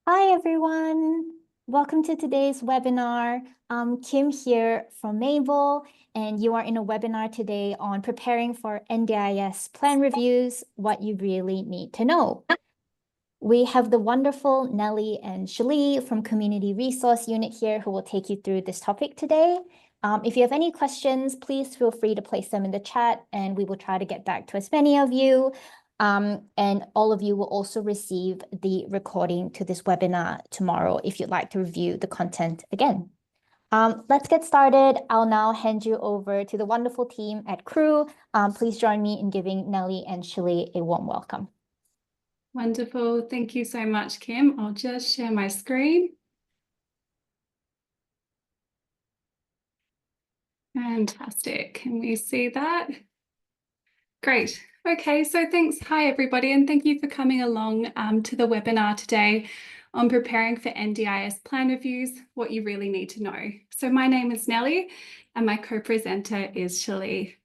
Hi, everyone. Welcome to today's webinar. Kim here from Mable, and you are in a webinar today on preparing for NDIS Plan Reviews, what you really need to know. We have the wonderful Nellie and Shalee from Community Resource Unit here who will take you through this topic today. If you have any questions, please feel free to place them in the chat and we will try to get back to as many of you. And all of you will also receive the recording to this webinar tomorrow if you'd like to review the content again. Let's get started. I'll now hand you over to the wonderful team at Crew. Please join me in giving Nellie and Shalee a warm welcome. Wonderful. Thank you so much, Kim. I'll just share my screen. Fantastic. Can we see that? Great. Okay, so thanks. Hi, everybody, and thank you for coming along to the webinar today on preparing for NDIS Plan Reviews, what you really need to know. So my name is Nellie and my co-presenter is Shalee.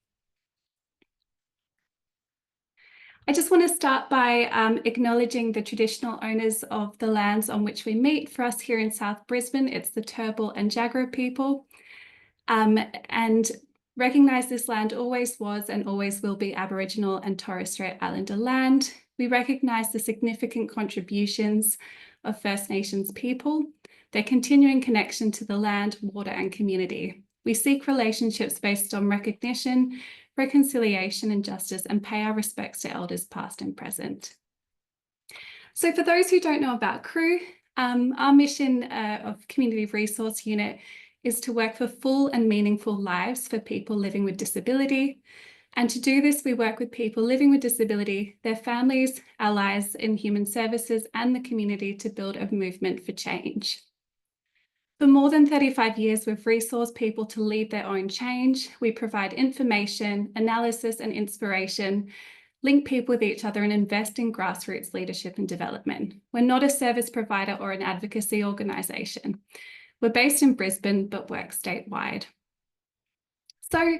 I just want to start by acknowledging the traditional owners of the lands on which we meet. For us here in South Brisbane, it's the Turrbal and Jagera people. And recognise this land always was and always will be Aboriginal and Torres Strait Islander land. We recognise the significant contributions of First Nations people, their continuing connection to the land, water and community. We seek relationships based on recognition, reconciliation and justice, and pay our respects to elders past and present. So for those who don't know about Crew, our mission of Community Resource Unit is to work for full and meaningful lives for people living with disability. And to do this, we work with people living with disability, their families, allies in human services, and the community to build a movement for change. For more than 35 years, we've resourced people to lead their own change. We provide information, analysis, and inspiration, link people with each other, and invest in grassroots leadership and development. We're not a service provider or an advocacy organisation. We're based in Brisbane, but work statewide. So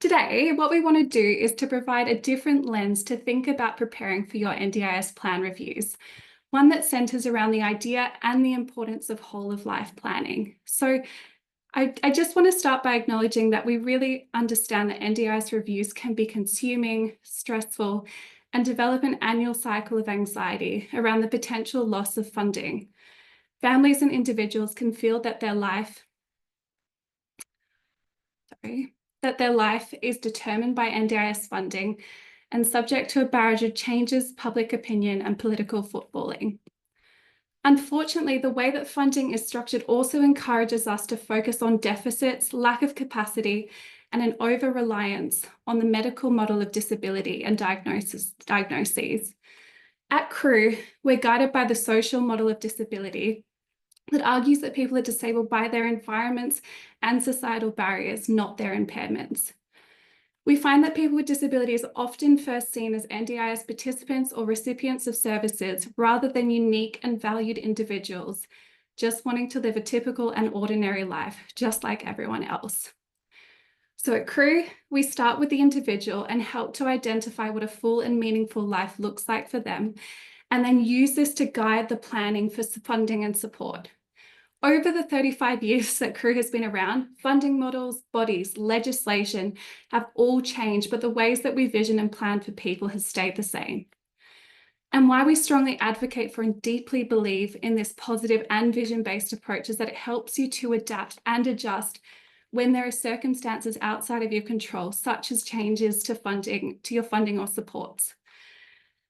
today, what we want to do is to provide a different lens to think about preparing for your NDIS plan reviews, one that centres around the idea and the importance of whole of life planning. So I just want to start by acknowledging that we really understand that NDIS reviews can be consuming, stressful, and develop an annual cycle of anxiety around the potential loss of funding. Families and individuals can feel that their life is determined by NDIS funding and subject to a barrage of changes, public opinion, and political footballing. Unfortunately, the way that funding is structured also encourages us to focus on deficits, lack of capacity, and an over-reliance on the medical model of disability and diagnoses. At Crew, we're guided by the social model of disability that argues that people are disabled by their environments and societal barriers, not their impairments. We find that people with disabilities are often first seen as NDIS participants or recipients of services rather than unique and valued individuals, just wanting to live a typical and ordinary life, just like everyone else. So at Crew, we start with the individual and help to identify what a full and meaningful life looks like for them, and then use this to guide the planning for funding and support. Over the 35 years that Crew has been around, funding models, bodies, legislation have all changed, but the ways that we vision and plan for people has stayed the same. And why we strongly advocate for and deeply believe in this positive and vision-based approach is that it helps you to adapt and adjust when there are circumstances outside of your control, such as changes to your funding or supports.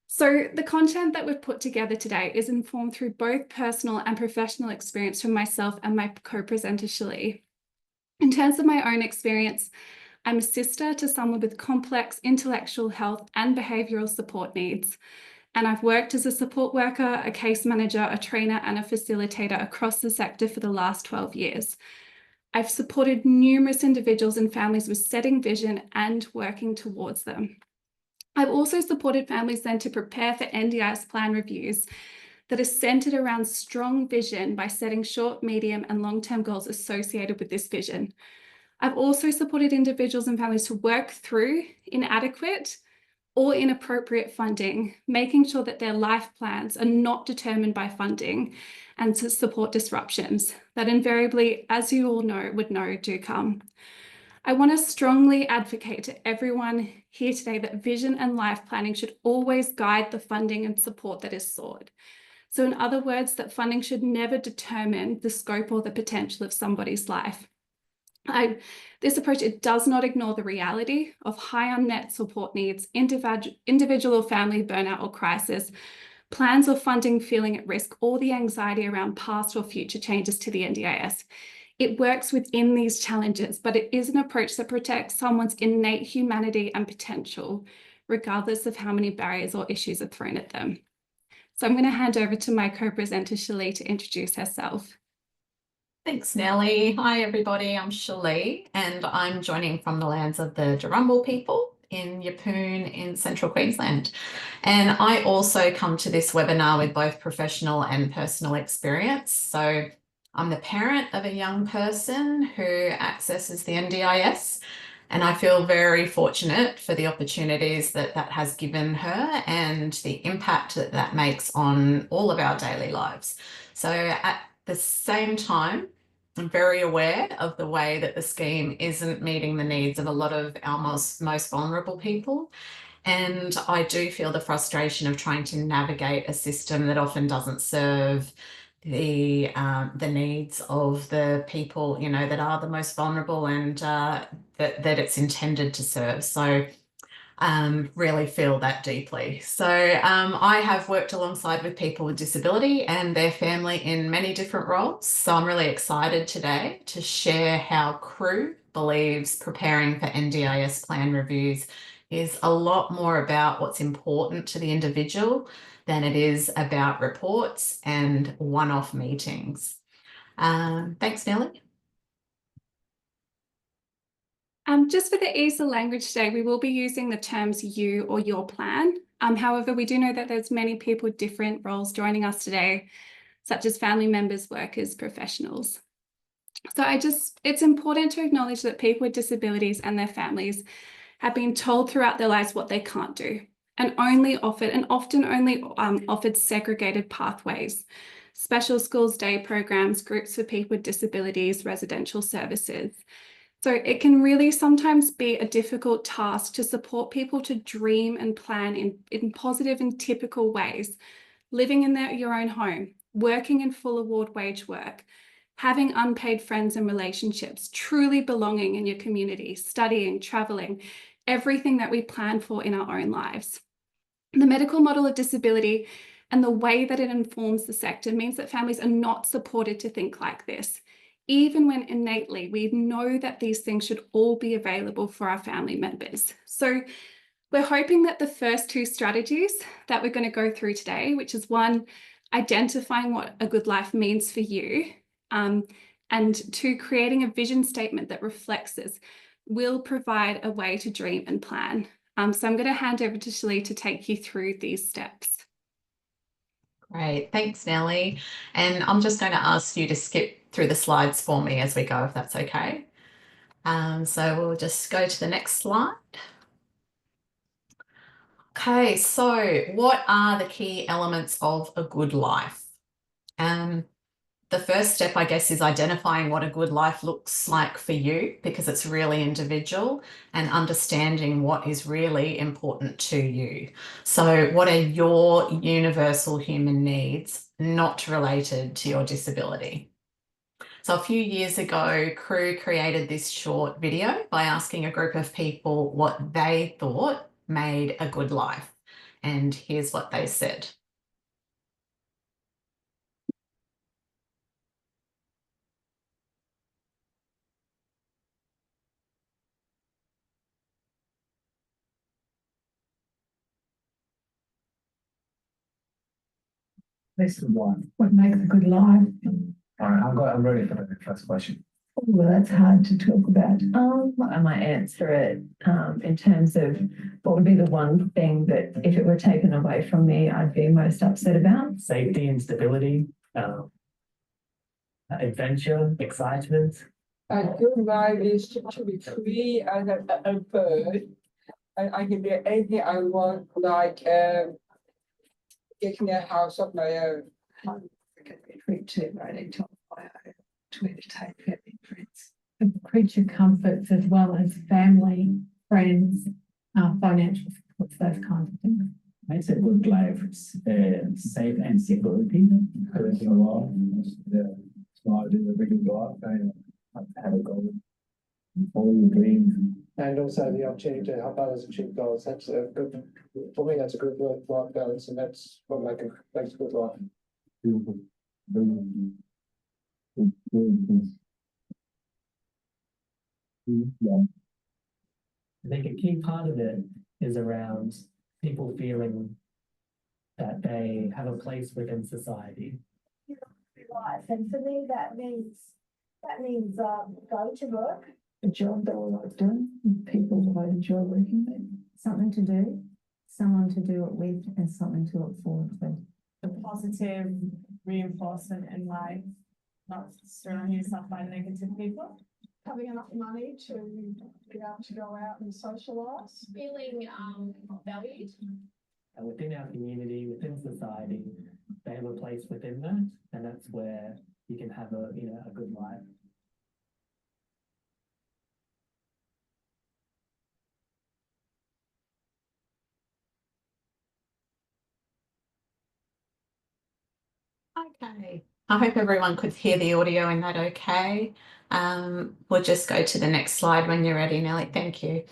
So the content that we've put together today is informed through both personal and professional experience from myself and my co-presenter, Shalee. In terms of my own experience, I'm a sister to someone with complex intellectual health and behavioural support needs. And I've worked as a support worker, a case manager, a trainer, and a facilitator across the sector for the last 12 years. I've supported numerous individuals and families with setting vision and working towards them. I've also supported families then to prepare for NDIS plan reviews that are centred around strong vision by setting short, medium and long-term goals associated with this vision. I've also supported individuals and families to work through inadequate or inappropriate funding, making sure that their life plans are not determined by funding and to support disruptions that invariably, as you all know, do come. I want to strongly advocate to everyone here today that vision and life planning should always guide the funding and support that is sought. So in other words, that funding should never determine the scope or the potential of somebody's life. This approach, it does not ignore the reality of high unmet support needs, individual or family burnout or crisis, plans or funding feeling at risk, or the anxiety around past or future changes to the NDIS. It works within these challenges, but it is an approach that protects someone's innate humanity and potential, regardless of how many barriers or issues are thrown at them. So I'm going to hand over to my co-presenter, Shalee, to introduce herself. Thanks, Nellie. Hi, everybody. I'm Shalee, and I'm joining from the lands of the Darumbal people in Yeppoon in central Queensland. And I also come to this webinar with both professional and personal experience. So I'm the parent of a young person who accesses the NDIS, and I feel very fortunate for the opportunities that that has given her and the impact that that makes on all of our daily lives. So at the same time, I'm very aware of the way that the scheme isn't meeting the needs of a lot of our most vulnerable people. And I do feel the frustration of trying to navigate a system that often doesn't serve the needs of the people, you know, that are the most vulnerable and that it's intended to serve. So really feel that deeply. So I have worked alongside with people with disability and their family in many different roles. So I'm really excited today to share how CREW believes preparing for NDIS plan reviews is a lot more about what's important to the individual than it is about reports and one-off meetings. Thanks, Nellie. Just for the ease of language today, we will be using the terms you or your plan. However, we do know that there's many people with different roles joining us today, such as family members, workers, professionals. So it's important to acknowledge that people with disabilities and their families have been told throughout their lives what they can't do and often only offered segregated pathways, special schools, day programs, groups for people with disabilities, residential services. So it can really sometimes be a difficult task to support people to dream and plan in positive and typical ways, living in your own home, working in full award wage work, having unpaid friends and relationships, truly belonging in your community, studying, traveling, everything that we plan for in our own lives. The medical model of disability and the way that it informs the sector means that families are not supported to think like this, even when innately we know that these things should all be available for our family members. So we're hoping that the first two strategies that we're going to go through today, which is one, identifying what a good life means for you, and two, creating a vision statement that reflects this, will provide a way to dream and plan. So I'm going to hand over to Shalee to take you through these steps. Great, thanks, Nellie. And I'm just going to ask you to skip through the slides for me as we go, if that's okay. So we'll just go to the next slide. Okay, so what are the key elements of a good life? The first step, I guess, is identifying what a good life looks like for you, because it's really individual, and understanding what is really important to you. So what are your universal human needs, not related to your disability? So a few years ago, CREW created this short video by asking a group of people what they thought made a good life. And here's what they said. This is one. What makes a good life? All right, I'm ready for the first question. Well, that's hard to talk about. I might answer it in terms of what would be the one thing that if it were taken away from me, I'd be most upset about. Safety and stability, adventure, excitement. A good life is to be free and a bird I can do anything I want, like getting a house of my own. Creature writing to entertain family and friends. And creature comforts as well as family, friends, financial supports, those kinds of things. It's a good life, safe and security. Everything along, small, a good life, and have a goal. Follow your dreams. And also the opportunity to help others achieve goals. That's a good, for me, that's a good work-life balance, and that's what makes a good life. Beautiful. Yeah. I think a key part of it is around people feeling that they have a place within society. Life, and for me that means going to work, A job that I like doing, people that I enjoy working with. Something to do, someone to do it with, and something to look forward to. The positive reinforcement in life, not surrounding yourself by negative people. having enough money to be able to go out and socialise, feeling valued. And within our community, within society, they have a place within that, and that's where you can have a good life. Okay, I hope everyone could hear the audio in that okay. We'll just go to the next slide when you're ready, Nellie. Thank you.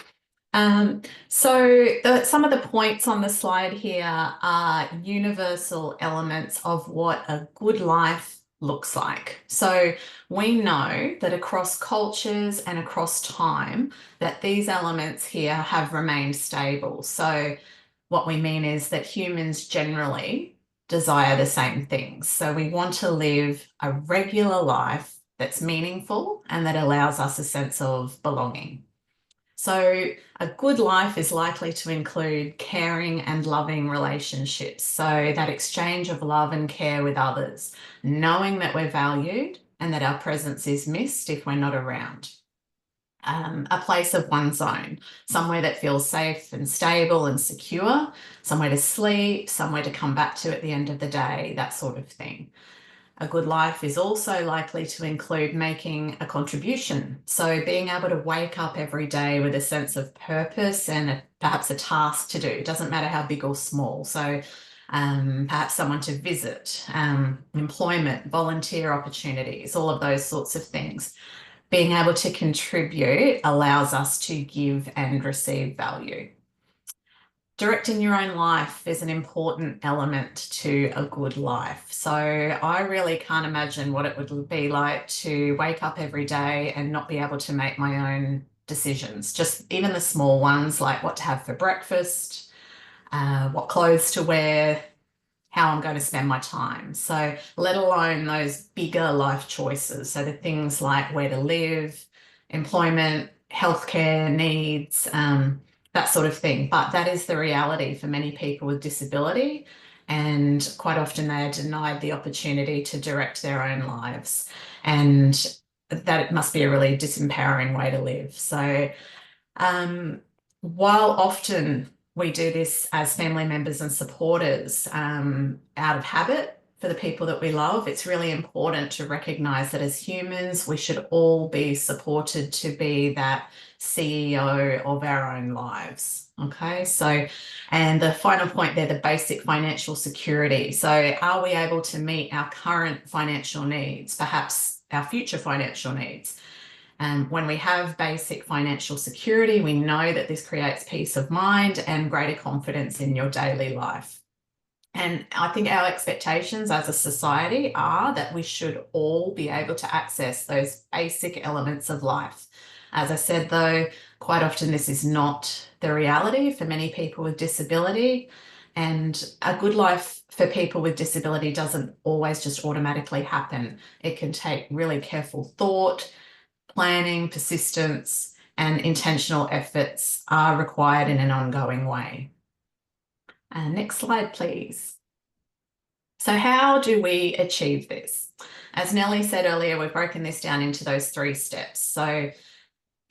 Some of the points on the slide here are universal elements of what a good life looks like. So we know that across cultures and across time that these elements here have remained stable. So what we mean is that humans generally desire the same things. So we want to live a regular life that's meaningful and that allows us a sense of belonging. So a good life is likely to include caring and loving relationships. So that exchange of love and care with others, knowing that we're valued and that our presence is missed if we're not around. A place of one's own, somewhere that feels safe and stable and secure, somewhere to sleep, somewhere to come back to at the end of the day, that sort of thing. A good life is also likely to include making a contribution. So being able to wake up every day with a sense of purpose and perhaps a task to do. It doesn't matter how big or small. So perhaps someone to visit, employment, volunteer opportunities, all of those sorts of things. Being able to contribute allows us to give and receive value. Directing your own life is an important element to a good life. So I really can't imagine what it would be like to wake up every day and not be able to make my own decisions, just even the small ones like what to have for breakfast, what clothes to wear, how I'm going to spend my time. So let alone those bigger life choices. So the things like where to live, employment, healthcare needs, that sort of thing. But that is the reality for many people with disability. And quite often they are denied the opportunity to direct their own lives. And that it must be a really disempowering way to live. So while often we do this as family members and supporters out of habit for the people that we love, it's really important to recognise that as humans, we should all be supported to be that CEO of our own lives. Okay, so, and the final point there, the basic financial security. So are we able to meet our current financial needs, perhaps our future financial needs? And when we have basic financial security, we know that this creates peace of mind and greater confidence in your daily life. And I think our expectations as a society are that we should all be able to access those basic elements of life. As I said, though, quite often this is not the reality for many people with disability. And a good life for people with disability doesn't always just automatically happen. It can take really careful thought, planning, persistence, and intentional efforts are required in an ongoing way. Next slide, please. So how do we achieve this? As Nellie said earlier, we've broken this down into those 3 steps. So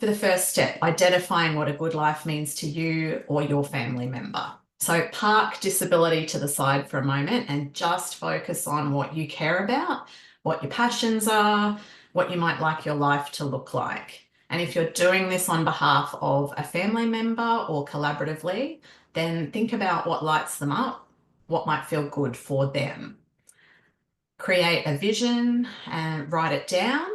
for the first step, identifying what a good life means to you or your family member. So park disability to the side for a moment and just focus on what you care about, what your passions are, what you might like your life to look like. And if you're doing this on behalf of a family member or collaboratively, then think about what lights them up, what might feel good for them. Create a vision and write it down.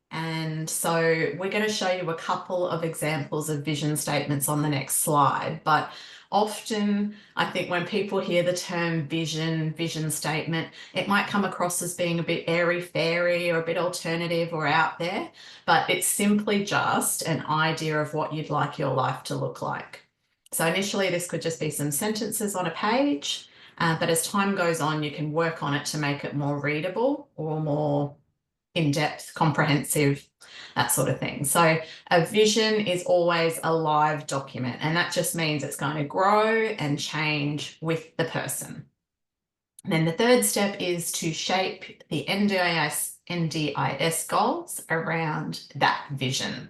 And so we're going to show you a couple of examples of vision statements on the next slide. But often I think when people hear the term vision statement, it might come across as being a bit airy-fairy or a bit alternative or out there, but it's simply just an idea of what you'd like your life to look like. So initially this could just be some sentences on a page, but as time goes on, you can work on it to make it more readable or more in-depth, comprehensive, that sort of thing. So a vision is always a live document, and that just means it's going to grow and change with the person. And then the third step is to shape the NDIS goals around that vision.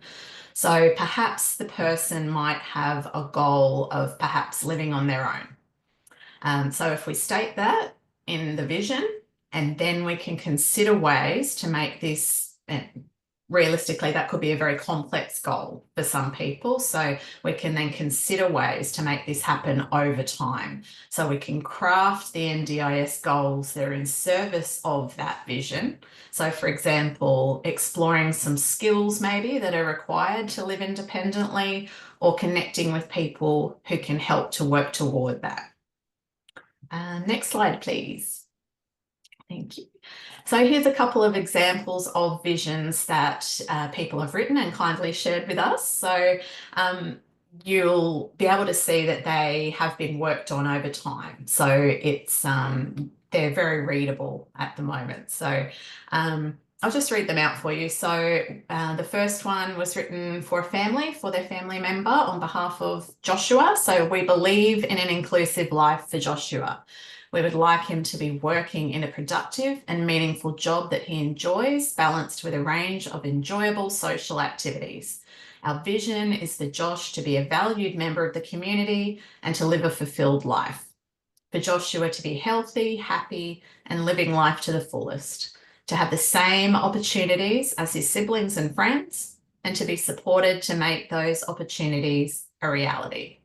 So perhaps the person might have a goal of perhaps living on their own. So if we state that in the vision, and then we can consider ways to make this, realistically, that could be a very complex goal for some people. So we can then consider ways to make this happen over time. So we can craft the NDIS goals that are in service of that vision. So for example, exploring some skills maybe that are required to live independently, or connecting with people who can help to work toward that. Next slide, please. Thank you. So here's a couple of examples of visions that people have written and kindly shared with us. So you'll be able to see that they have been worked on over time. So it's they're very readable at the moment. So I'll just read them out for you. So the first one was written for a family, for their family member on behalf of Joshua. So we believe in an inclusive life for Joshua. We would like him to be working in a productive and meaningful job that he enjoys, balanced with a range of enjoyable social activities. Our vision is for Josh to be a valued member of the community and to live a fulfilled life. For Joshua to be healthy, happy, and living life to the fullest. To have the same opportunities as his siblings and friends, and to be supported to make those opportunities a reality.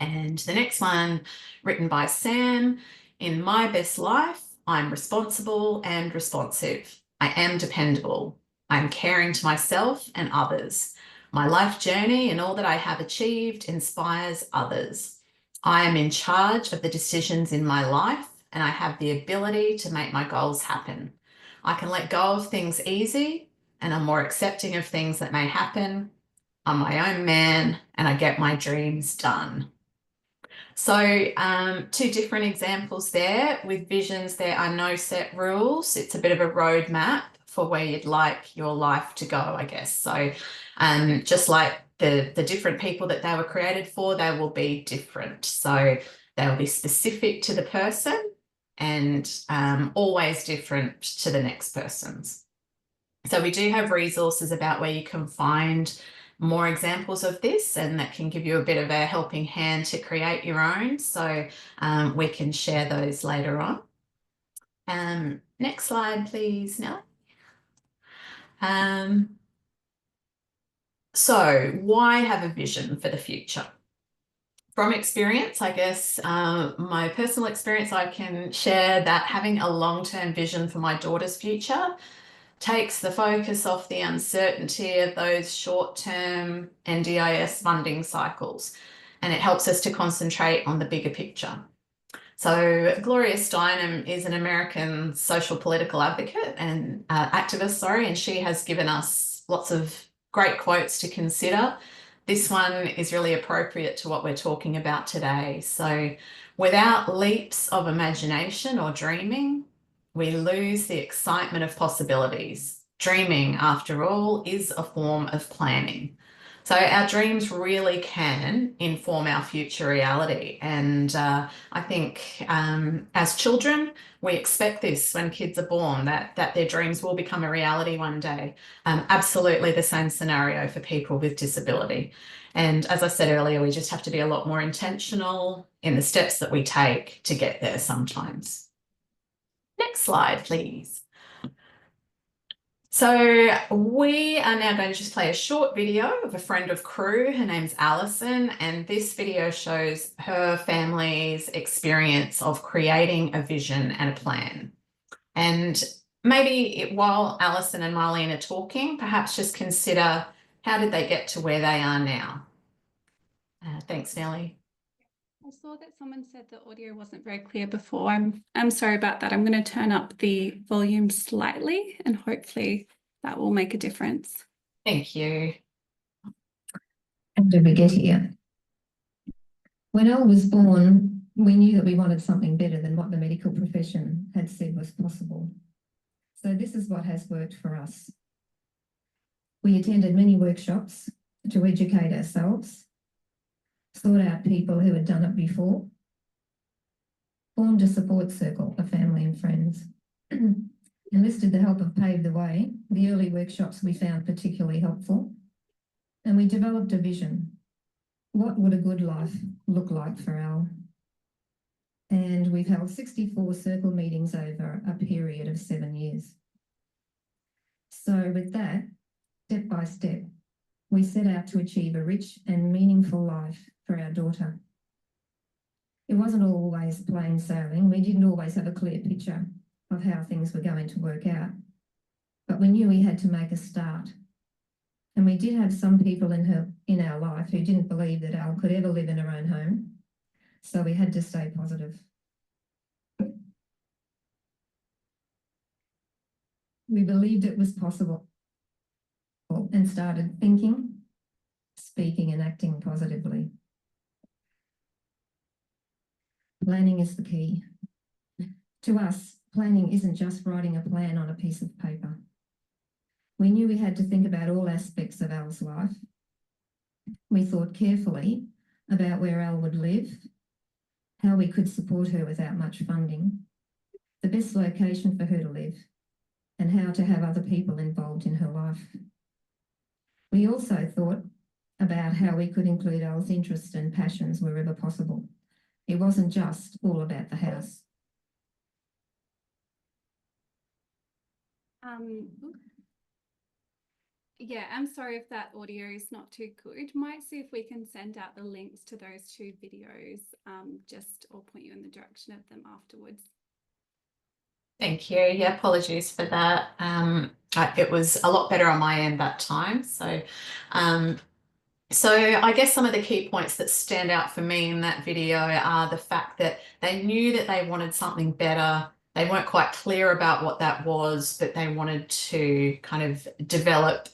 And the next one, written by Sam, in my best life, I'm responsible and responsive. I am dependable. I'm caring to myself and others. My life journey and all that I have achieved inspires others. I am in charge of the decisions in my life, and I have the ability to make my goals happen. I can let go of things easy, and I'm more accepting of things that may happen. I'm my own man, and I get my dreams done. So two different examples there. With visions, there are no set rules. It's a bit of a roadmap for where you'd like your life to go, I guess. So just like the different people that they were created for, they will be different. So they will be specific to the person and always different to the next person's. So we do have resources about where you can find more examples of this, and that can give you a bit of a helping hand to create your own. So we can share those later on. Next slide, please, Nellie. So why have a vision for the future? From experience, I guess, my personal experience, I can share that having a long-term vision for my daughter's future takes the focus off the uncertainty of those short-term NDIS funding cycles, and it helps us to concentrate on the bigger picture. So Gloria Steinem is an American social political advocate and activist, and she has given us lots of great quotes to consider. This one is really appropriate to what we're talking about today. So without leaps of imagination or dreaming, we lose the excitement of possibilities. Dreaming, after all, is a form of planning. So our dreams really can inform our future reality. And I think as children, we expect this when kids are born, that their dreams will become a reality one day. Absolutely the same scenario for people with disability. And as I said earlier, we just have to be a lot more intentional in the steps that we take to get there sometimes. Next slide, please. So we are now going to just play a short video of a friend of Crew. Her name's Alison, and this video shows her family's experience of creating a vision and a plan. And maybe while Alison and Marlene are talking, perhaps just consider, how did they get to where they are now? Thanks, Nellie. I saw that someone said the audio wasn't very clear before. I'm sorry about that. I'm going to turn up the volume slightly and hopefully that will make a difference. Thank you. How did we get here? When Elle was born, we knew that we wanted something better than what the medical profession had said was possible. So this is what has worked for us. We attended many workshops to educate ourselves, sought out people who had done it before, formed a support circle of family and friends, enlisted the help of Pave the Way. The early workshops we found particularly helpful, and we developed a vision. What would a good life look like for Elle? And we've held 64 circle meetings over a period of 7 years. So with that, step by step, we set out to achieve a rich and meaningful life for our daughter. It wasn't always plain sailing. We didn't always have a clear picture of how things were going to work out, but we knew we had to make a start. And we did have some people in our life who didn't believe that Elle could ever live in her own home, so we had to stay positive. We believed it was possible and started thinking, speaking and acting positively. Planning is the key. To us, planning isn't just writing a plan on a piece of paper. We knew we had to think about all aspects of Elle's life. We thought carefully about where Elle would live, how we could support her without much funding, the best location for her to live, and how to have other people involved in her life. We also thought about how we could include Elle's interests and passions wherever possible. It wasn't just all about the house. Yeah, I'm sorry if that audio is not too good. Might see if we can send out the links to those two videos, or point you in the direction of them afterwards. Thank you. Yeah, apologies for that. It was a lot better on my end that time. So I guess some of the key points that stand out for me in that video are the fact that they knew that they wanted something better. They weren't quite clear about what that was, but they wanted to kind of develop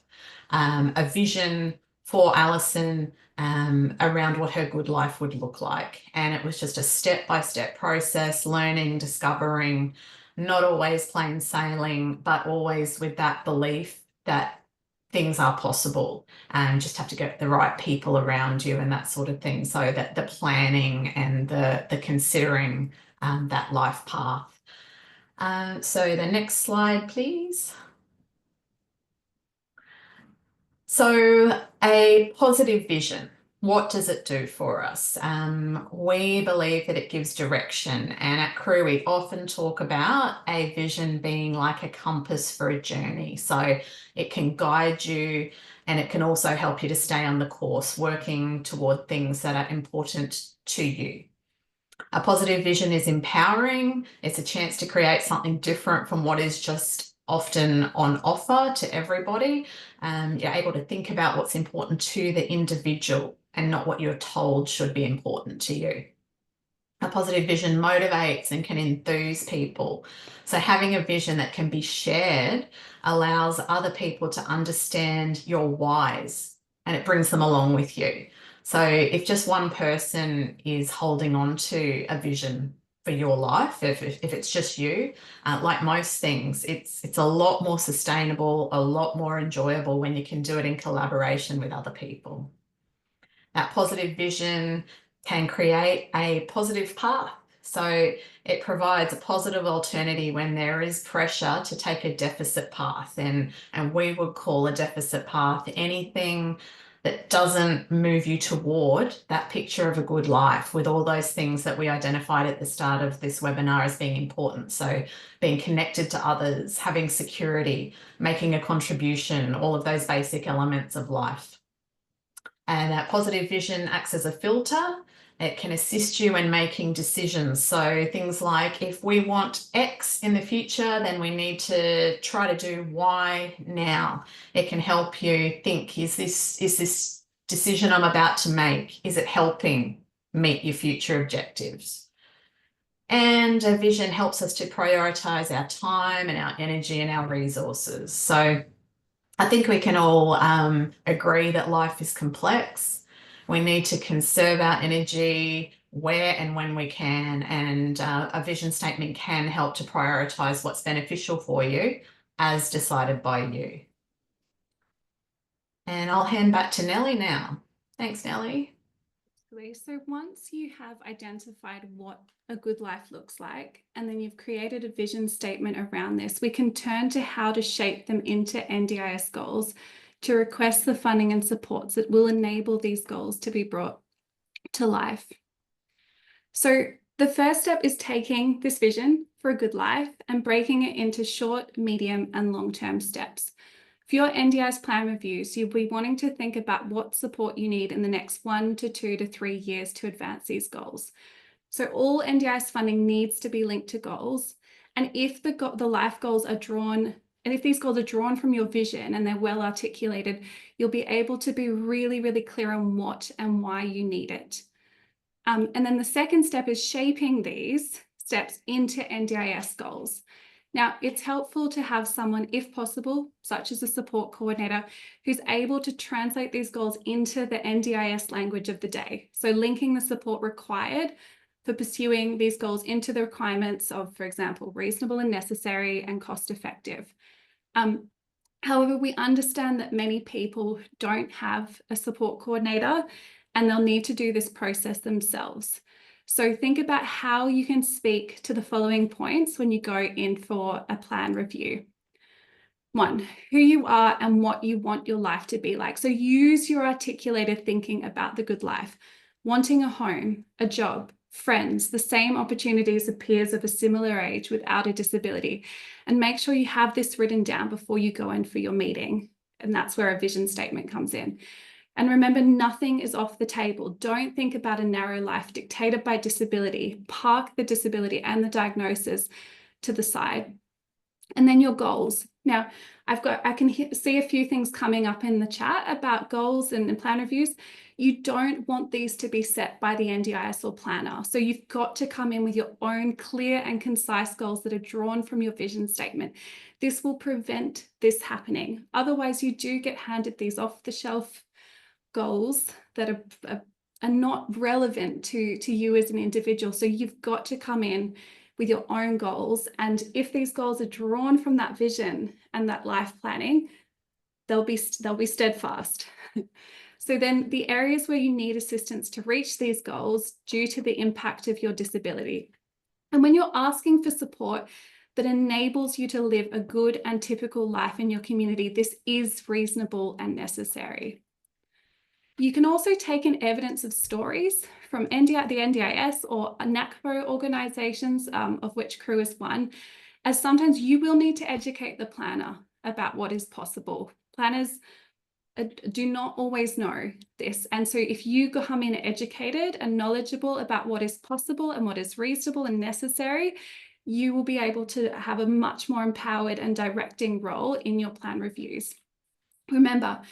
a vision for Alison around what her good life would look like. And it was just a step-by-step process, learning, discovering, not always plain sailing, but always with that belief that things are possible, and just have to get the right people around you and that sort of thing. So that the planning and the considering that life path. So the next slide, please. So a positive vision, what does it do for us? We believe that it gives direction, and at Crew we often talk about a vision being like a compass for a journey. So it can guide you, and it can also help you to stay on the course, working toward things that are important to you. A positive vision is empowering. It's a chance to create something different from what is just often on offer to everybody. You're able to think about what's important to the individual and not what you're told should be important to you. A positive vision motivates and can enthuse people. So having a vision that can be shared allows other people to understand your whys, and it brings them along with you. So if just one person is holding on to a vision, for your life, if it's just you. Like most things, it's a lot more sustainable, a lot more enjoyable when you can do it in collaboration with other people. That positive vision can create a positive path. So it provides a positive alternative when there is pressure to take a deficit path. And we would call a deficit path anything that doesn't move you toward that picture of a good life, with all those things that we identified at the start of this webinar as being important. So being connected to others, having security, making a contribution, all of those basic elements of life. And that positive vision acts as a filter. It can assist you in making decisions. So things like, if we want X in the future, then we need to try to do Y now. It can help you think, is this decision I'm about to make, is it helping meet your future objectives? And a vision helps us to prioritize our time and our energy and our resources. So I think we can all agree that life is complex. We need to conserve our energy where and when we can, and a vision statement can help to prioritise what's beneficial for you as decided by you. And I'll hand back to Nellie now. Thanks, Nellie. So once you have identified what a good life looks like, and then you've created a vision statement around this, we can turn to how to shape them into NDIS goals to request the funding and supports that will enable these goals to be brought to life. So the first step is taking this vision for a good life and breaking it into short, medium, and long-term steps. For your NDIS plan reviews, you'll be wanting to think about what support you need in the next 1 to 2 to 3 years to advance these goals. So all NDIS funding needs to be linked to goals. And if the life goals are drawn, and if these goals are drawn from your vision and they're well articulated, you'll be able to be really, really clear on what and why you need it. And then the second step is shaping these steps into NDIS goals. Now, it's helpful to have someone, if possible, such as a support coordinator, who's able to translate these goals into the NDIS language of the day. So linking the support required for pursuing these goals into the requirements of, for example, reasonable and necessary and cost effective. However, we understand that many people don't have a support coordinator and they'll need to do this process themselves. So think about how you can speak to the following points when you go in for a plan review. 1, who you are and what you want your life to be like. So use your articulated thinking about the good life, wanting a home, a job, friends, the same opportunities as peers of a similar age without a disability. And make sure you have this written down before you go in for your meeting. And that's where a vision statement comes in. And remember, nothing is off the table. Don't think about a narrow life dictated by disability. Park the disability and the diagnosis to the side. And then your goals. Now, I can see a few things coming up in the chat about goals and plan reviews. You don't want these to be set by the NDIS or planner. So you've got to come in with your own clear and concise goals that are drawn from your vision statement. This will prevent this happening. Otherwise, you do get handed these off-the-shelf goals that are not relevant to you as an individual. So you've got to come in with your own goals. And if these goals are drawn from that vision and that life planning, they'll be steadfast. So then the areas where you need assistance to reach these goals due to the impact of your disability. And when you're asking for support that enables you to live a good and typical life in your community, this is reasonable and necessary. You can also take in evidence of stories from the NDIS or NACPO organisations, of which CRU is one, as sometimes you will need to educate the planner about what is possible. Planners do not always know this. And so if you come in educated and knowledgeable about what is possible and what is reasonable and necessary, you will be able to have a much more empowered and directing role in your plan reviews. Remember,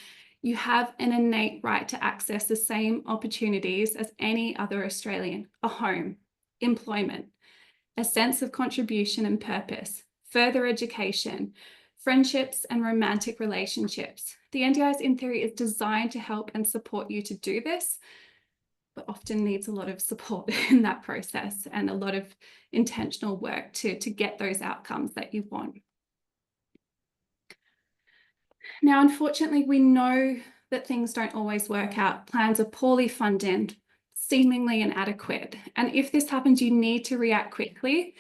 you have an innate right to access the same opportunities as any other Australian: a home, employment, a sense of contribution and purpose, further education, friendships and romantic relationships. The NDIS in theory is designed to help and support you to do this, but often needs a lot of support in that process and a lot of intentional work to get those outcomes that you want. Now, unfortunately, we know that things don't always work out. Plans are poorly funded, seemingly inadequate. And if this happens, you need to react quickly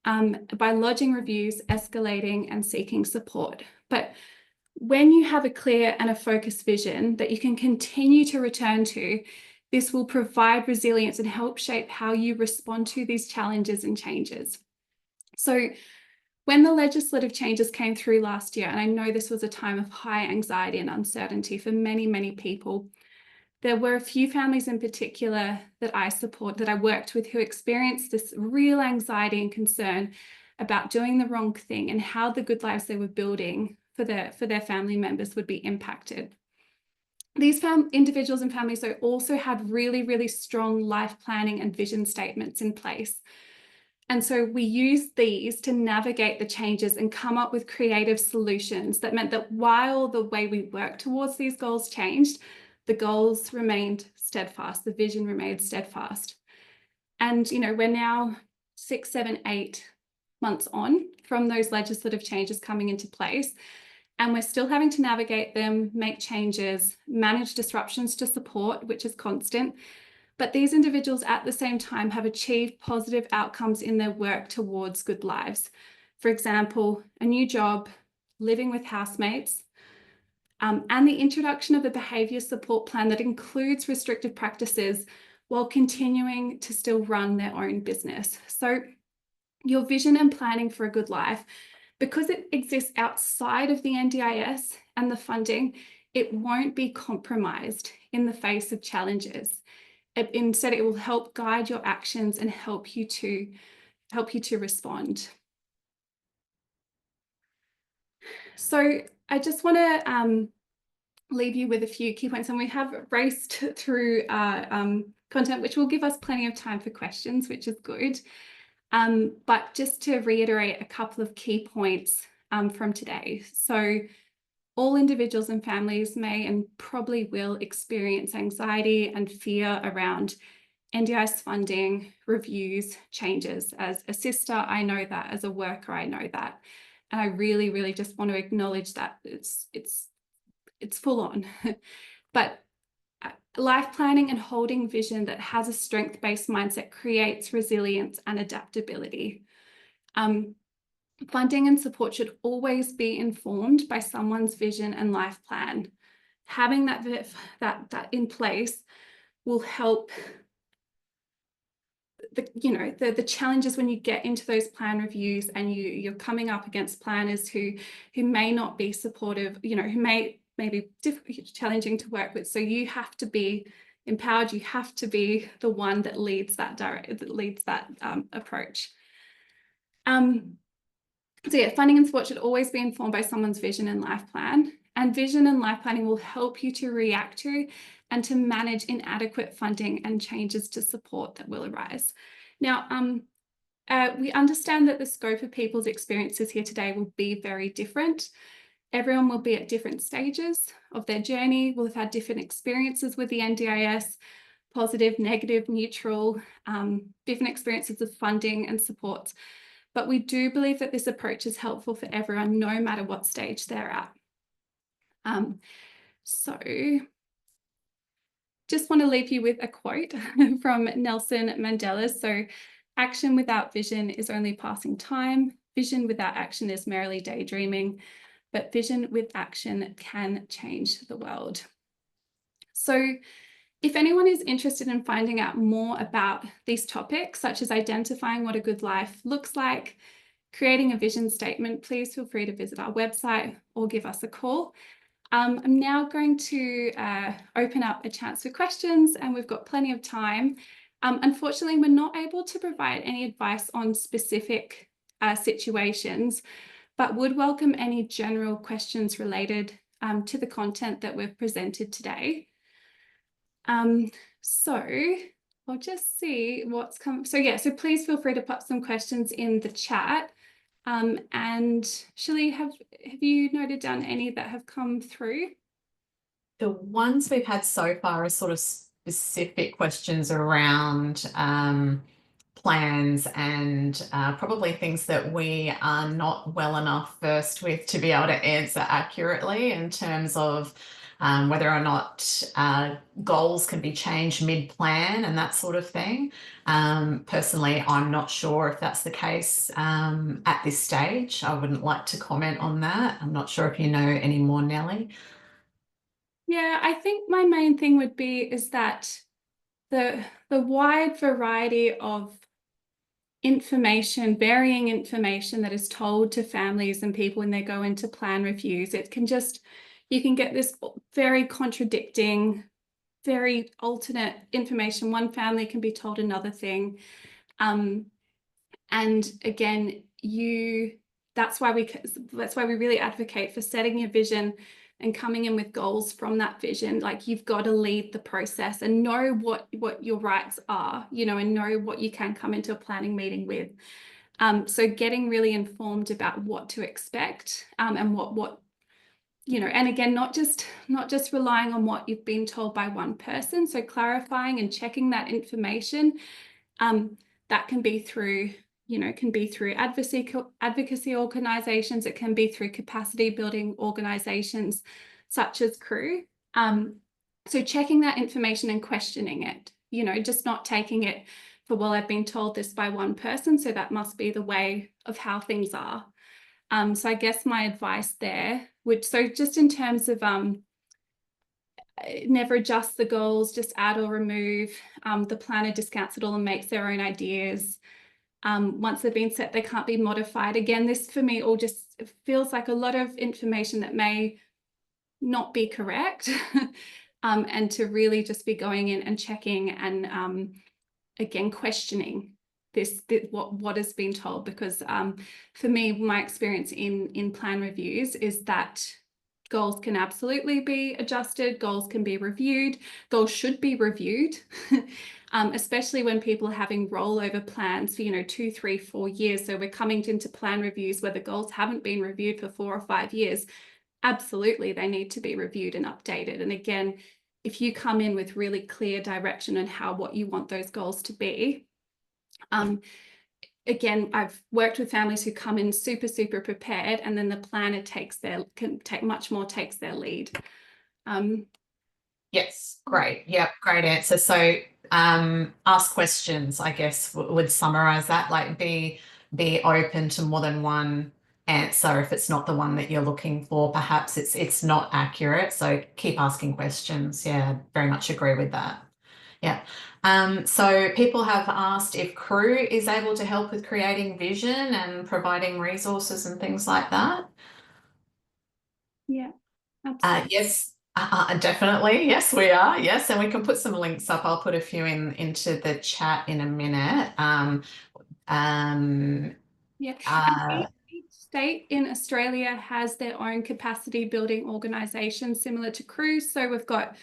by lodging reviews, escalating and seeking support. But when you have a clear and a focused vision that you can continue to return to, this will provide resilience and help shape how you respond to these challenges and changes. So when the legislative changes came through last year, and I know this was a time of high anxiety and uncertainty for many, many people, there were a few families in particular that I worked with who experienced this real anxiety and concern about doing the wrong thing and how the good lives they were building for their family members would be impacted. These individuals and families also had really, really strong life planning and vision statements in place. And so we used these to navigate the changes and come up with creative solutions that meant that while the way we worked towards these goals changed, the goals remained steadfast, the vision remained steadfast. And, you know, we're now 6, 7, 8 months on from those legislative changes coming into place, and we're still having to navigate them, make changes, manage disruptions to support, which is constant. But these individuals at the same time have achieved positive outcomes in their work towards good lives. For example, a new job, living with housemates, and the introduction of a behaviour support plan that includes restrictive practices while continuing to still run their own business. So your vision and planning for a good life, because it exists outside of the NDIS and the funding, it won't be compromised in the face of challenges. Instead, it will help guide your actions and help you to respond. So I just want to leave you with a few key points, and we have raced through content, which will give us plenty of time for questions, which is good. But just to reiterate a couple of key points from today. So all individuals and families may and probably will experience anxiety and fear around NDIS funding, reviews, changes. As a sister, I know that. As a worker, I know that. And I really, really just want to acknowledge that it's full on. But life planning and holding vision that has a strength-based mindset creates resilience and adaptability. Funding and support should always be informed by someone's vision and life plan. Having that in place will help the challenges when you get into those plan reviews and you're coming up against planners who may not be supportive, who may be challenging to work with. So you have to be empowered. You have to be the one that leads that approach. So yeah, funding and support should always be informed by someone's vision and life plan. And vision and life planning will help you to react to and to manage inadequate funding and changes to support that will arise. Now, we understand that the scope of people's experiences here today will be very different. Everyone will be at different stages of their journey, will have had different experiences with the NDIS, positive, negative, neutral, different experiences of funding and support. But we do believe that this approach is helpful for everyone, no matter what stage they're at. So just want to leave you with a quote from Nelson Mandela. So, action without vision is only passing time. Vision without action is merely daydreaming, but vision with action can change the world. So if anyone is interested in finding out more about these topics, such as identifying what a good life looks like, creating a vision statement, please feel free to visit our website or give us a call. I'm now going to open up a chance for questions, and we've got plenty of time. Unfortunately, we're not able to provide any advice on specific situations, but would welcome any general questions related to the content that we've presented today. So I'll just see what's come. So yeah, so please feel free to pop some questions in the chat. And Shalee, have you noted down any that have come through? The ones we've had so far are sort of specific questions around plans and probably things that we are not well enough versed with to be able to answer accurately in terms of whether or not goals can be changed mid-plan and that sort of thing. Personally, I'm not sure if that's the case at this stage. I wouldn't like to comment on that. I'm not sure if you know any more, Nellie. Yeah, I think my main thing would be is that the wide variety of information, varying information that is told to families and people when they go into plan reviews, it can just, you can get this very contradicting, very alternate information. One family can be told another thing. And again, that's why we really advocate for setting your vision and coming in with goals from that vision. Like, you've got to lead the process and know what your rights are, you know, and know what you can come into a planning meeting with. So getting really informed about what to expect, and what you know, and again, not just relying on what you've been told by one person. So clarifying and checking that information, that can be through, you know, advocacy organizations. It can be through capacity building organizations such as CREW. So checking that information and questioning it, you know, just not taking it for, well, I've been told this by one person, so that must be the way of how things are. So I guess my advice there would, so just in terms of never adjust the goals, just add or remove. The planner discounts it all and makes their own ideas. Once they've been set, they can't be modified. Again, this for me all just feels like a lot of information that may not be correct. And to really just be going in and checking and again, questioning what has been told, because for me, my experience in plan reviews is that goals can absolutely be adjusted, goals can be reviewed, goals should be reviewed, especially when people are having rollover plans for, you know, 2, 3, 4 years. So we're coming into plan reviews where the goals haven't been reviewed for 4 or 5 years. Absolutely, they need to be reviewed and updated. And again, if you come in with really clear direction on what you want those goals to be, again, I've worked with families who come in super prepared, and then the planner takes their lead. Yes, great. Yep, great answer. So ask questions, I guess, would summarize that. Like, be open to more than one answer. If it's not the one that you're looking for, perhaps it's not accurate. So keep asking questions. Yeah, very much agree with that. Yeah. So people have asked if CREW is able to help with creating vision and providing resources and things like that. Yeah, absolutely. Yes, definitely. Yes, we are. Yes, and we can put some links up. I'll put a few into the chat in a minute. Each state in Australia has their own capacity building organisation similar to CREW. So we've got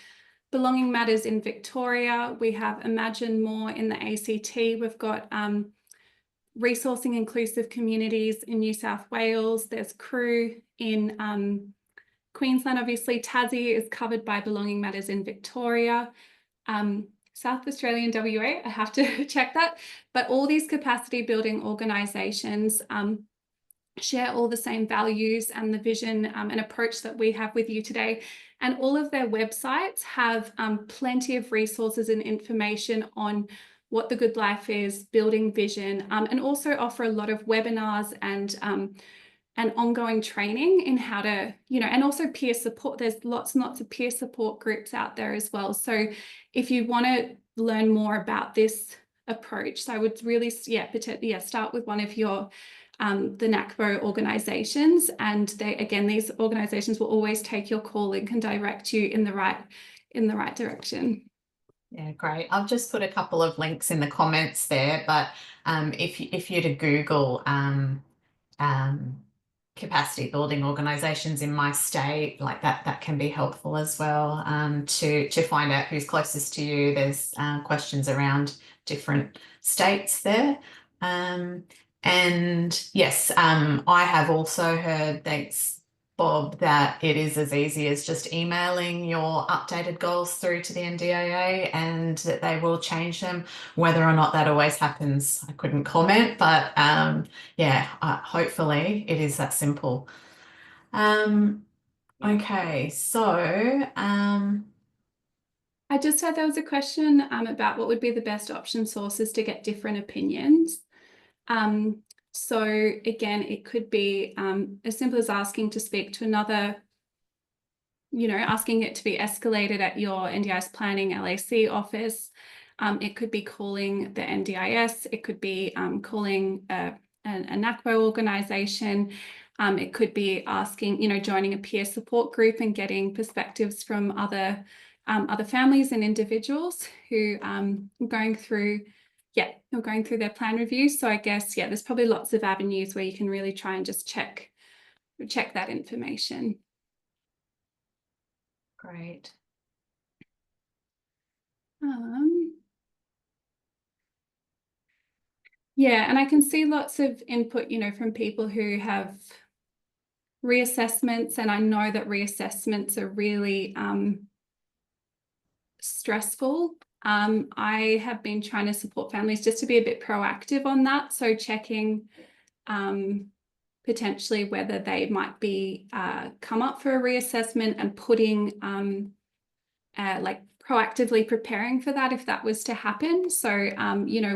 Belonging Matters in Victoria. We have Imagine More in the ACT. We've got Resourcing Inclusive Communities in New South Wales. There's CREW in Queensland. Obviously, Tassie is covered by Belonging Matters in Victoria. South Australia and WA, I have to check that. But all these capacity building organisations share all the same values and the vision and approach that we have with you today. And all of their websites have plenty of resources and information on what the good life is, building vision, and also offer a lot of webinars and ongoing training in how to, you know, and also peer support. There's lots and lots of peer support groups out there as well. So if you want to learn more about this approach, so I would really, start with one of your the NACBO organisations, and these organisations will always take your call and can direct you in the right direction. Yeah, great. I've just put a couple of links in the comments there, but if you're to Google capacity building organisations in my state, like that can be helpful as well, to find out who's closest to you. There's questions around different states there. And yes, I have also heard, thanks Bob, that it is as easy as just emailing your updated goals through to the NDIA and that they will change them. Whether or not that always happens, I couldn't comment, but yeah, hopefully it is that simple. Okay, so I just had, there was a question about what would be the best option sources to get different opinions. So again, it could be as simple as asking to speak to another, asking it to be escalated at your NDIS planning LAC office. It could be calling the NDIS. It could be calling a NACWO organisation. It could be asking, joining a peer support group and getting perspectives from other families and individuals who are going through their plan reviews. So I guess, there's probably lots of avenues where you can really try and just check that information. great. Yeah, and I can see lots of input, from people who have reassessments, and I know that reassessments are really stressful. I have been trying to support families just to be a bit proactive on that. So checking potentially whether they might be come up for a reassessment and putting like proactively preparing for that if that was to happen. So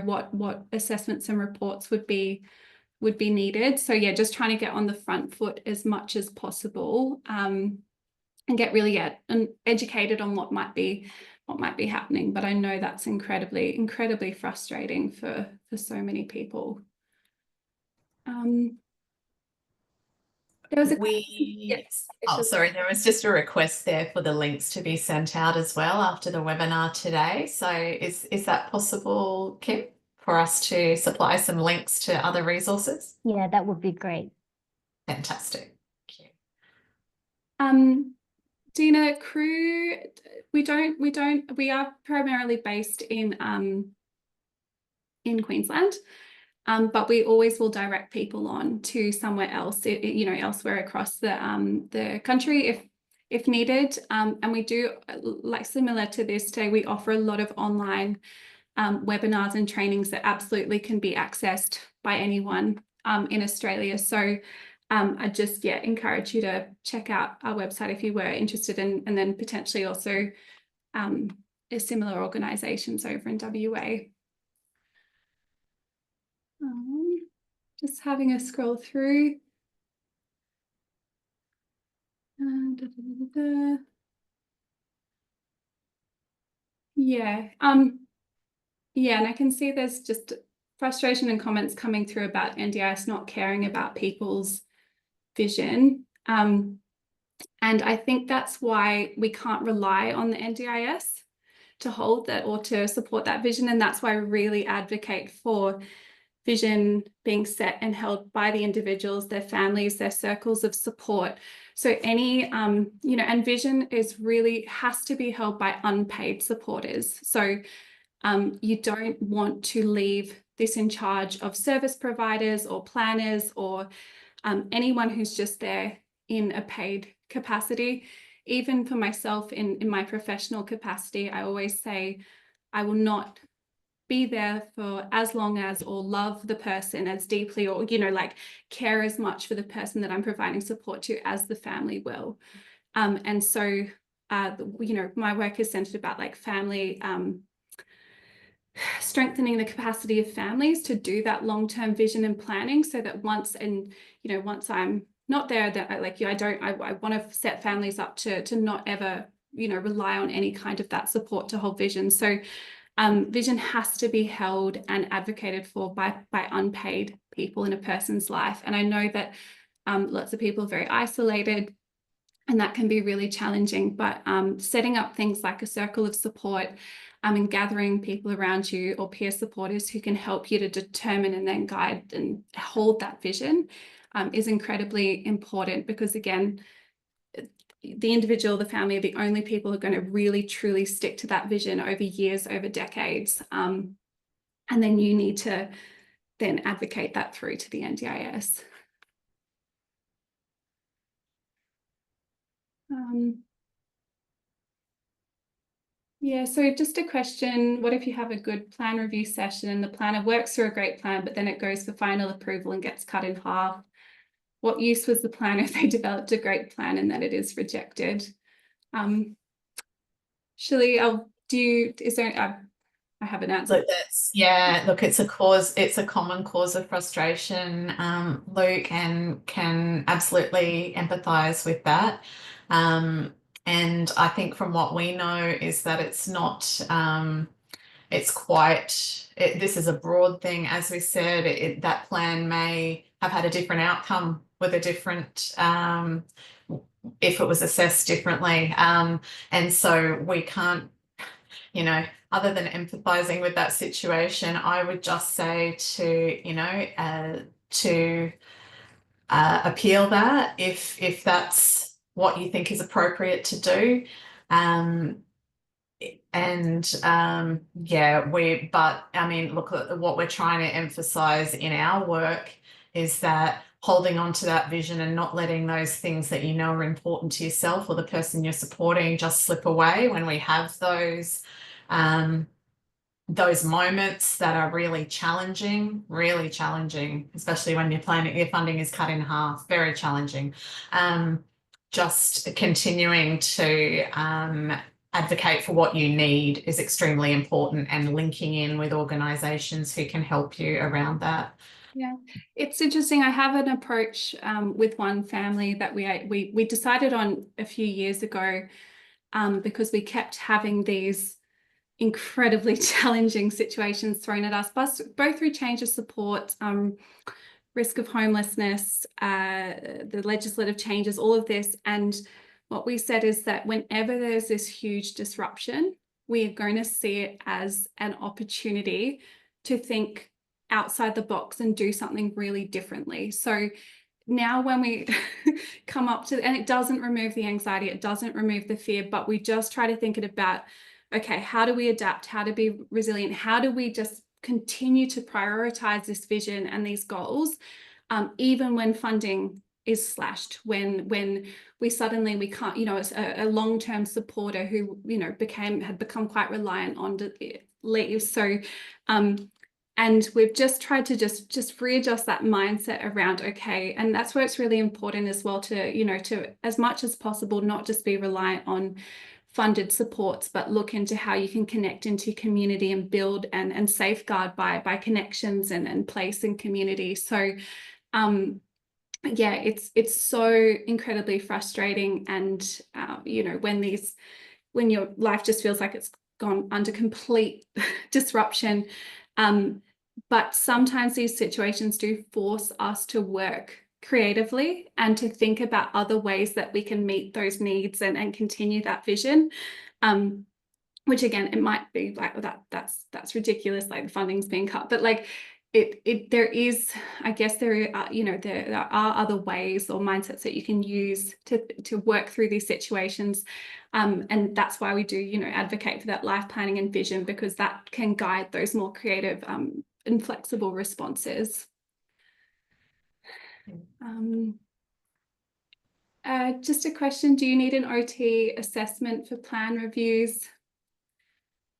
what assessments and reports would be needed. So yeah, just trying to get on the front foot as much as possible and get really educated on what might be happening. But I know that's incredibly frustrating for so many people. There was sorry, there was just a request there for the links to be sent out as well after the webinar today. So is that possible, Kim, for us to supply some links to other resources? Yeah, that would be great. Fantastic. Thank you. Dina, Crew, we are primarily based in Queensland. But we always will direct people on to somewhere else, elsewhere across the country if needed. And we do, like similar to this today, we offer a lot of online webinars and trainings that absolutely can be accessed by anyone in Australia. So I just encourage you to check out our website if you were interested in, and then potentially also similar organisations over in WA. Just having a scroll through. Yeah, and I can see there's just frustration and comments coming through about NDIS not caring about people's vision. And I think that's why we can't rely on the NDIS to hold that or to support that vision. And that's why I really advocate for vision being set and held by the individuals, their families, their circles of support. So any, and vision has to be held by unpaid supporters. So you don't want to leave this in charge of service providers or planners or anyone who's just there in a paid capacity. Even for myself in my professional capacity, I always say I will not be there for as long as, or love the person as deeply, or care as much for the person that I'm providing support to as the family will. And so my work is centered about family, strengthening the capacity of families to do that long-term vision and planning, so that once I'm not there, that I want to set families up to not ever rely on any kind of that support to hold vision. So vision has to be held and advocated for by unpaid people in a person's life. And I know that lots of people are very isolated, and that can be really challenging. But setting up things like a circle of support and gathering people around you or peer supporters who can help you to determine and then guide and hold that vision is incredibly important, because again, the individual, the family are the only people who are going to really truly stick to that vision over years, over decades. And then you need to then advocate that through to the NDIS. Yeah, so just a question, what if you have a good plan review session and the planner works through a great plan, but then it goes for final approval and gets cut in half? What use was the plan if they developed a great plan and then it is rejected? Shalee, I have an answer. Look, it's a common cause of frustration, Luke, and can absolutely empathize with that. And I think from what we know is that it's not, this is a broad thing. As we said, that plan may have had a different outcome with a different, if it was assessed differently. And so we can't, other than empathizing with that situation, I would just say to appeal that if that's what you think is appropriate to do. But I mean, look, what we're trying to emphasize in our work is that holding on to that vision and not letting those things that are important to yourself or the person you're supporting just slip away when we have those moments that are really challenging, especially when your funding is cut in half, very challenging. Just continuing to advocate for what you need is extremely important, and linking in with organisations who can help you around that. Yeah, it's interesting. I have an approach with one family that we decided on a few years ago because we kept having these incredibly challenging situations thrown at us, both through change of support, risk of homelessness, the legislative changes, all of this. And what we said is that whenever there's this huge disruption, we are going to see it as an opportunity to think outside the box and do something really differently. So now when we come up to, and it doesn't remove the anxiety, it doesn't remove the fear, but we just try to think about, okay, how do we adapt? How to be resilient? How do we just continue to prioritize this vision and these goals, even when funding is slashed, when we can't, a long-term supporter who, had become quite reliant on leave. So, and we've just tried to just readjust that mindset around, okay, and that's where it's really important as well to as much as possible, not just be reliant on funded supports, but look into how you can connect into community and build and safeguard by connections and place and community. So yeah, it's so incredibly frustrating, and when your life just feels like it's gone under complete disruption. But sometimes these situations do force us to work creatively and to think about other ways that we can meet those needs and continue that vision. Which again, it might be like that's ridiculous, like the funding's being cut, but like there is, I guess there are other ways or mindsets that you can use to work through these situations. And that's why we do, advocate for that life planning and vision, because that can guide those more creative and flexible responses. Just a question, do you need an OT assessment for plan reviews?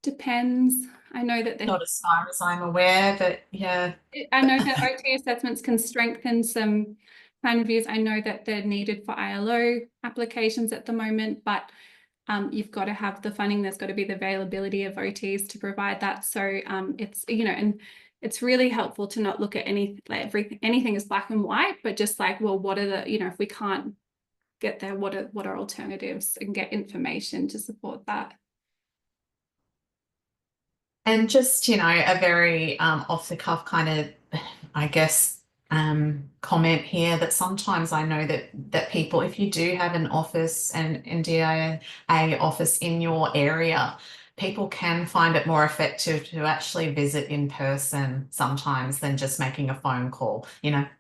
Depends. I know that not as far as I'm aware, but yeah. I know that OT assessments can strengthen some plan reviews. I know that they're needed for ILO applications at the moment, but you've got to have the funding. There's got to be the availability of OTs to provide that. So it's, and it's really helpful to not look at anything as black and white, but just like, well, what are the, if we can't get there, what are alternatives, and get information to support that. And just, a very off the cuff kind of, I guess, comment here, that sometimes I know that people, if you do have an office, an NDIA office in your area, people can find it more effective to actually visit in person sometimes than just making a phone call.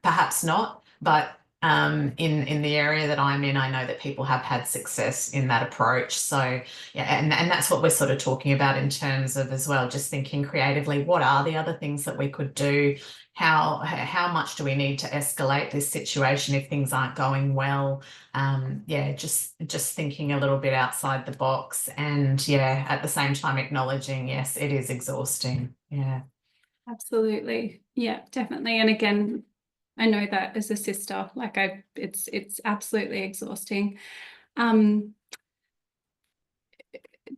Perhaps not, but in the area that I'm in, I know that people have had success in that approach. So yeah, and that's what we're sort of talking about in terms of as well, just thinking creatively, what are the other things that we could do? How much do we need to escalate this situation if things aren't going well? Yeah, just thinking a little bit outside the box, and yeah, at the same time acknowledging, yes, it is exhausting. Yeah. Absolutely. Yeah, definitely. And again, I know that as a sister, like it's absolutely exhausting.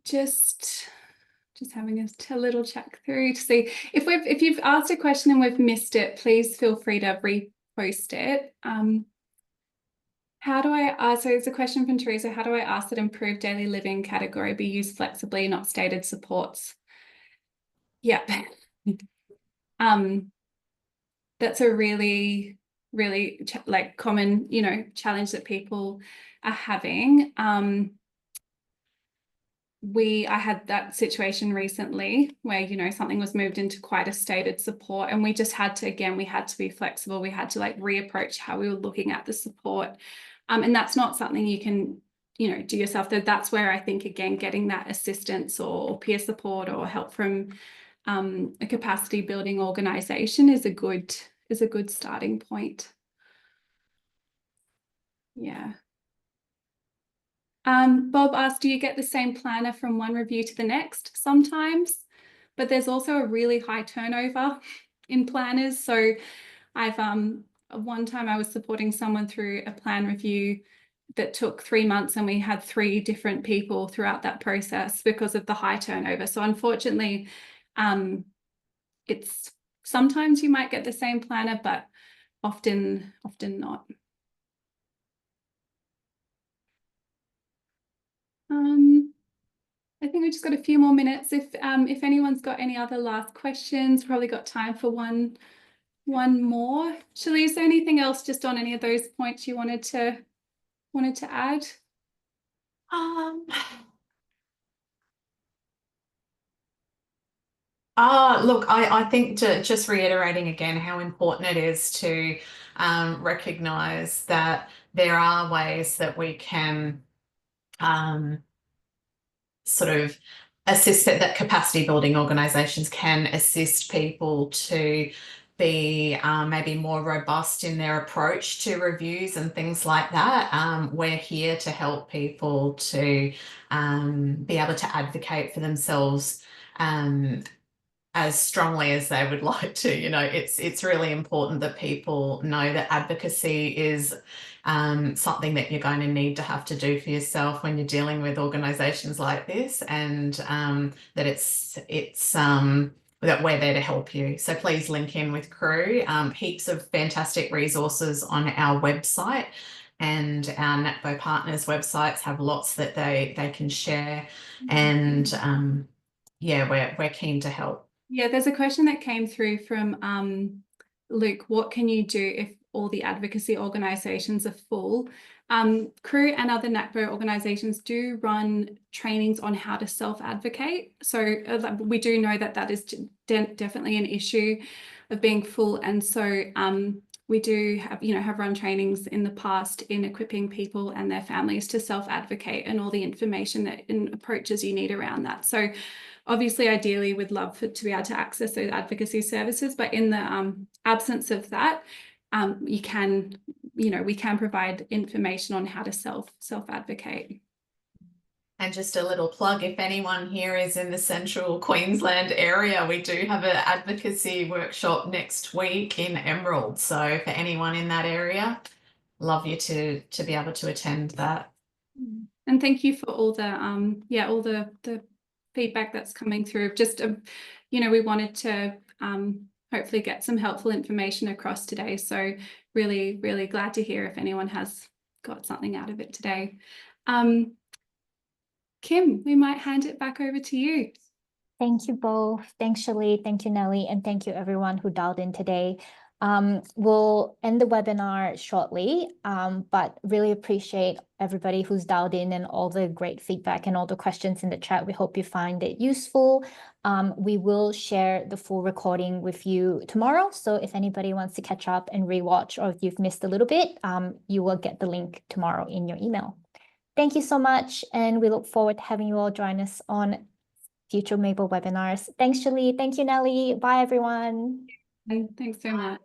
Just having a little check through to see if you've asked a question and we've missed it, please feel free to repost it. How do I so it's a question from Teresa, how do I ask that improved daily living category be used flexibly, not stated supports? Yeah. That's a really like common, you know, challenge that people are having. I had that situation recently where, you know, something was moved into quite a stated support, and we just had to, again, we had to be flexible. We had to like reapproach how we were looking at the support. And that's not something you can, you know, do yourself. That's where I think, again, getting that assistance or peer support or help from a capacity building organization is a good starting point. Yeah. Bob asked, do you get the same planner from one review to the next? Sometimes, but there's also a really high turnover in planners. So I've one time I was supporting someone through a plan review that took 3 months, and we had 3 different people throughout that process because of the high turnover. So unfortunately, it's sometimes you might get the same planner, but often not. I think we've just got a few more minutes. If anyone's got any other last questions, probably got time for one more. Shalee, is there anything else just on any of those points you wanted to add? Look, I think just reiterating again how important it is to recognise that there are ways that we can sort of assist, that capacity building organisations can assist people to be maybe more robust in their approach to reviews and things like that. We're here to help people to be able to advocate for themselves as strongly as they would like to. You know, it's really important that people know that advocacy is something that you're going to need to have to do for yourself when you're dealing with organisations like this, and that it's that we're there to help you. So please link in with Crew. Heaps of fantastic resources on our website, and our NATVO partners websites have lots that they can share, and yeah, we're keen to help. Yeah, there's a question that came through from Luke. What can you do if all the advocacy organisations are full? Crew and other NATVO organisations do run trainings on how to self-advocate. So we do know that is definitely an issue of being full. And so we do have run trainings in the past in equipping people and their families to self-advocate, and all the information and approaches you need around that. So obviously, ideally, we'd love to be able to access those advocacy services, but in the absence of that, we can provide information on how to self-advocate. And just a little plug, if anyone here is in the central Queensland area, we do have an advocacy workshop next week in Emerald. So for anyone in that area, love you to be able to attend that. And thank you for all the feedback that's coming through. Just we wanted to hopefully get some helpful information across today. So really, really glad to hear if anyone has got something out of it today. Kim, we might hand it back over to you. Thank you both. Thanks, Shalee. Thank you, Nellie. And thank you, everyone who dialed in today. We'll end the webinar shortly, but really appreciate everybody who's dialed in and all the great feedback and all the questions in the chat. We hope you find it useful. We will share the full recording with you tomorrow. So if anybody wants to catch up and rewatch, or if you've missed a little bit, you will get the link tomorrow in your email. Thank you so much. And we look forward to having you all join us on future Mable webinars. Thanks, Shalee. Thank you, Nellie. Bye, everyone. Thanks so much.